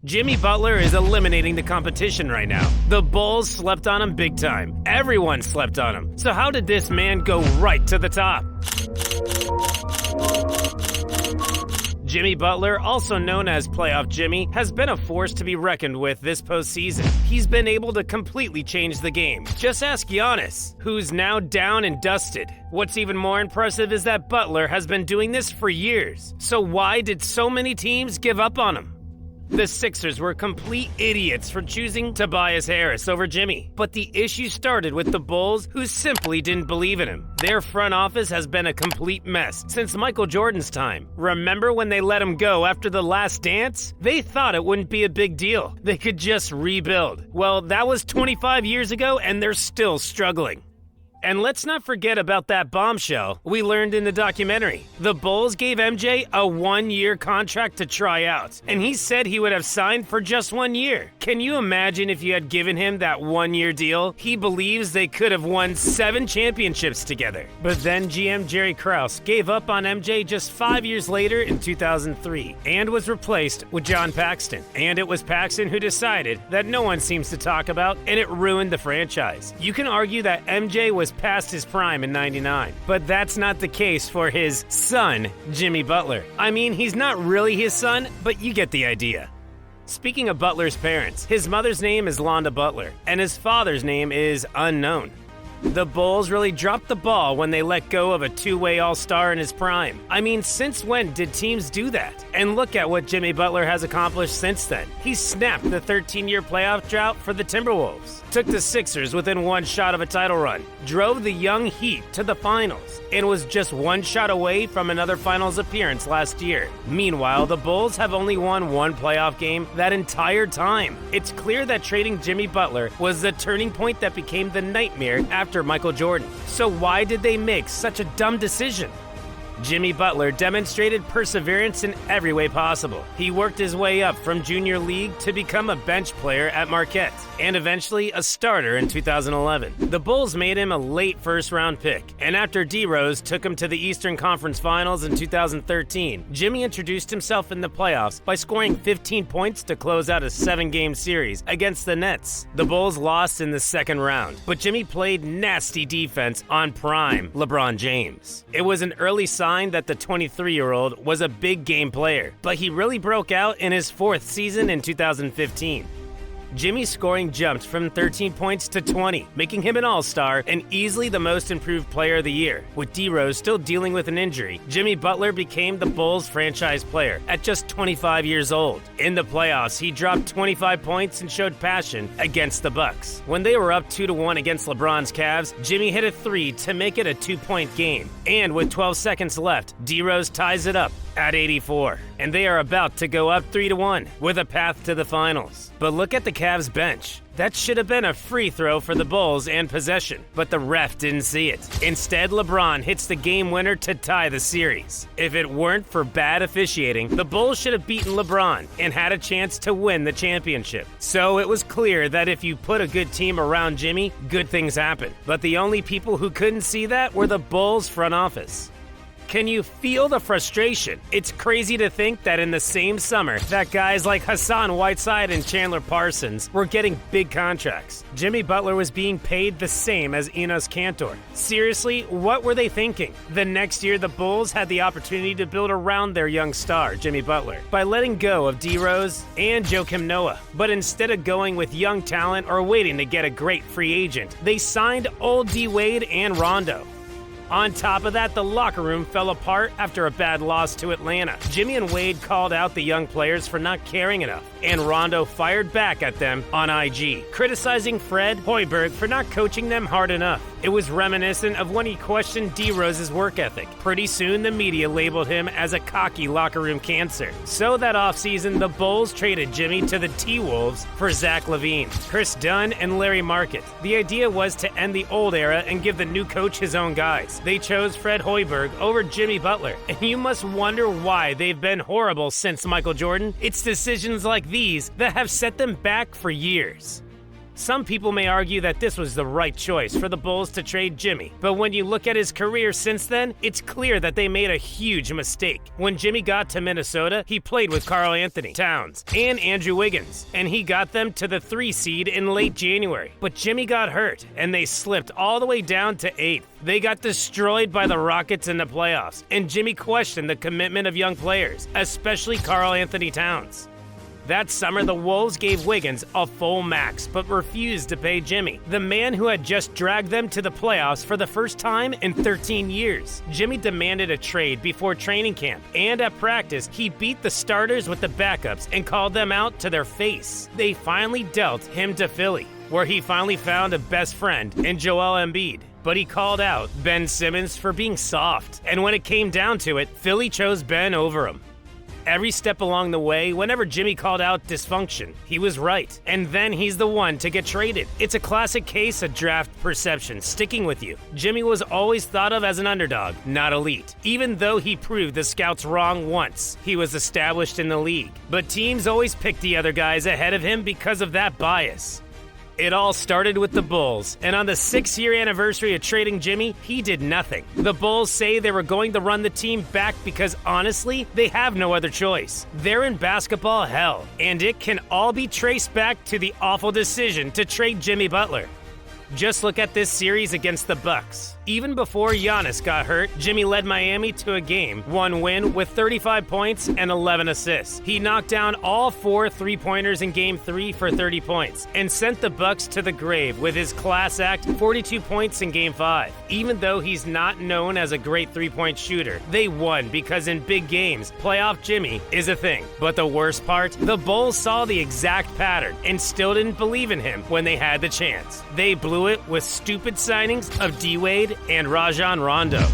Jimmy Butler is eliminating the competition right now. The Bulls slept on him big time. Everyone slept on him. So how did this man go right to the top? Jimmy Butler, also known as Playoff Jimmy, has been a force to be reckoned with this postseason. He's been able to completely change the game. Just ask Giannis, who's now down and dusted. What's even more impressive is that Butler has been doing this for years. So why did so many teams give up on him? The Sixers were complete idiots for choosing Tobias Harris over Jimmy. But the issue started with the Bulls, who simply didn't believe in him. Their front office has been a complete mess since Michael Jordan's time. Remember when they let him go after the last dance? They thought it wouldn't be a big deal. They could just rebuild. Well, that was 25 years ago, and they're still struggling. And let's not forget about that bombshell we learned in the documentary. The Bulls gave MJ a 1-year contract to try out, and he said he would have signed for just 1 year. Can you imagine if you had given him that 1-year deal? He believes they could have won 7 championships together. But then GM Jerry Krause gave up on MJ just 5 years later in 2003 and was replaced with John Paxson. And it was Paxson who decided that no one seems to talk about, and it ruined the franchise. You can argue that MJ was past his prime in '99, but that's not the case for his son, Jimmy Butler. I mean, he's not really his son, but you get the idea. Speaking of Butler's parents, his mother's name is Londa Butler, and his father's name is unknown. The Bulls really dropped the ball when they let go of a two-way all-star in his prime. I mean, since when did teams do that? And look at what Jimmy Butler has accomplished since then. He snapped the 13-year playoff drought for the Timberwolves, took the Sixers within one shot of a title run, drove the young Heat to the finals, and was just one shot away from another finals appearance last year. Meanwhile, the Bulls have only won one playoff game that entire time. It's clear that trading Jimmy Butler was the turning point that became the nightmare after Michael Jordan. So why did they make such a dumb decision? Jimmy Butler demonstrated perseverance in every way possible. He worked his way up from junior league to become a bench player at Marquette, and eventually a starter in 2011. The Bulls made him a late first-round pick, and after D-Rose took him to the Eastern Conference Finals in 2013, Jimmy introduced himself in the playoffs by scoring 15 points to close out a 7-game series against the Nets. The Bulls lost in the second round, but Jimmy played nasty defense on prime LeBron James. It was an early sign that the 23-year-old was a big game player, but he really broke out in his 4th season in 2015. Jimmy's scoring jumped from 13 points to 20, making him an all-star and easily the most improved player of the year. With D-Rose still dealing with an injury, Jimmy Butler became the Bulls franchise player at just 25 years old. In the playoffs, he dropped 25 points and showed passion against the Bucks. When they were up 2-1 against LeBron's Cavs, Jimmy hit a 3 to make it a 2-point game. And with 12 seconds left, D-Rose ties it up at 84, and they are about to go up 3-1 with a path to the finals. But look at the Cavs bench. That should have been a free throw for the Bulls and possession, but the ref didn't see it. Instead, LeBron hits the game winner to tie the series. If it weren't for bad officiating, the Bulls should have beaten LeBron and had a chance to win the championship. So it was clear that if you put a good team around Jimmy, good things happen. But the only people who couldn't see that were the Bulls front office. Can you feel the frustration? It's crazy to think that in the same summer that guys like Hassan Whiteside and Chandler Parsons were getting big contracts. Jimmy Butler was being paid the same as Enes Kanter. Seriously, what were they thinking? The next year, the Bulls had the opportunity to build around their young star, Jimmy Butler, by letting go of D-Rose and Joakim Noah. But instead of going with young talent or waiting to get a great free agent, they signed old D-Wade and Rondo. On top of that, the locker room fell apart after a bad loss to Atlanta. Jimmy and Wade called out the young players for not caring enough, and Rondo fired back at them on IG, criticizing Fred Hoiberg for not coaching them hard enough. It was reminiscent of when he questioned D-Rose's work ethic. Pretty soon, the media labeled him as a cocky locker room cancer. So that offseason, the Bulls traded Jimmy to the T-Wolves for Zach LaVine, Chris Dunn, and Larry Market. The idea was to end the old era and give the new coach his own guys. They chose Fred Hoiberg over Jimmy Butler, and you must wonder why they've been horrible since Michael Jordan. It's decisions like these that have set them back for years. Some people may argue that this was the right choice for the Bulls to trade Jimmy, but when you look at his career since then, it's clear that they made a huge mistake. When Jimmy got to Minnesota, he played with Karl Anthony Towns and Andrew Wiggins, and he got them to the 3 seed in late January. But Jimmy got hurt, and they slipped all the way down to 8th. They got destroyed by the Rockets in the playoffs, and Jimmy questioned the commitment of young players, especially Karl Anthony Towns. That summer, the Wolves gave Wiggins a full max, but refused to pay Jimmy, the man who had just dragged them to the playoffs for the first time in 13 years. Jimmy demanded a trade before training camp, and at practice, he beat the starters with the backups and called them out to their face. They finally dealt him to Philly, where he finally found a best friend in Joel Embiid. But he called out Ben Simmons for being soft, and when it came down to it, Philly chose Ben over him. Every step along the way, whenever Jimmy called out dysfunction, he was right. And then he's the one to get traded. It's a classic case of draft perception sticking with you. Jimmy was always thought of as an underdog, not elite. Even though he proved the scouts wrong once, he was established in the league. But teams always picked the other guys ahead of him because of that bias. It all started with the Bulls, and on the 6-year anniversary of trading Jimmy, he did nothing. The Bulls say they were going to run the team back because, honestly, they have no other choice. They're in basketball hell, and it can all be traced back to the awful decision to trade Jimmy Butler. Just look at this series against the Bucks. Even before Giannis got hurt, Jimmy led Miami to a Game-1 win with 35 points and 11 assists. He knocked down all 4 three-pointers in Game 3 for 30 points and sent the Bucks to the grave with his class act 42 points in Game 5. Even though he's not known as a great three-point shooter, they won because in big games, playoff Jimmy is a thing. But the worst part? The Bulls saw the exact pattern and still didn't believe in him when they had the chance. They blew it with stupid signings of D-Wade and Rajon Rondo.